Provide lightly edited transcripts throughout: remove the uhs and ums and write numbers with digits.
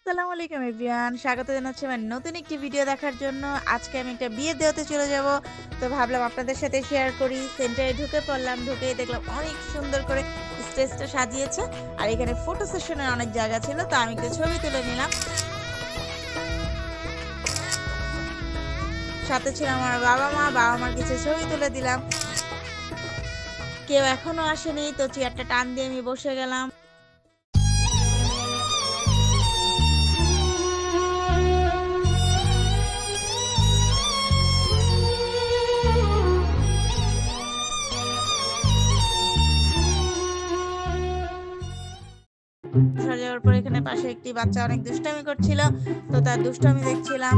আসসালামু আলাইকুম এভরিওয়ান, স্বাগত জানাচ্ছি আমার নতুন একটি ভিডিও দেখার জন্য। আজকে আমি একটা বিয়ের দেওয়াতে চলে যাব। তো ভাবলাম আপনাদের সাথে শেয়ার করি। সেন্টারে ঢুকে পড়লাম, ঢুকেই দেখলাম অনেক সুন্দর করে স্টেজটা সাজিয়েছে। আর এখানে ফটো সেশনের অনেক জায়গা ছিল, তো আমি একটু ছবি তুলে নিলাম। সাথে ছিল আমার বাবা-মা, বাবা-মার কিছু ছবি তুলে দিলাম। কেউ এখনো আসেনি, তো চেয়ারটা টান দিয়ে আমি বসে গেলাম। সরে যাওয়ার পর এখানে পাশে একটি বাচ্চা অনেক দুষ্টামি করছিল, তো তার দুষ্টামি দেখছিলাম।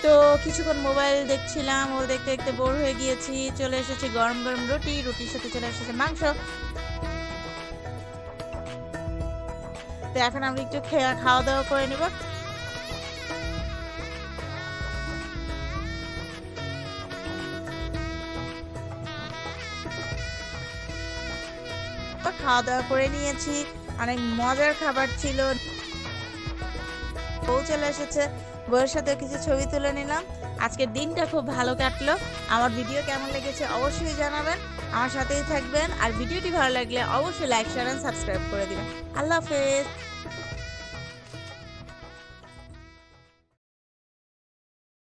তো কিছুক্ষণ মোবাইল দেখছিলাম, ও দেখতে দেখতে বোর হয়ে গিয়েছি। চলে এসেছি গরম গরম রুটি, রুটির সাথে চলে এসেছে মাংস। তো এখন আমরা একটু খাওয়া দাওয়া করে নিব। খাওয়া দাওয়া করে নিয়েছি, অনেক মজার খাবার ছিল। বউ চলে এসেছে, বউয়ের সাথে কিছু ছবি তুলে নিলাম। আজকের দিনটা খুব ভালো কাটলো। আমার ভিডিও কেমন লেগেছে অবশ্যই জানাবেন, আমার সাথেই থাকবেন। আর ভিডিওটি ভালো লাগলে অবশ্যই লাইক শেয়ার এন্ড সাবস্ক্রাইব করে দিবেন। আল্লাহ হাফেজ।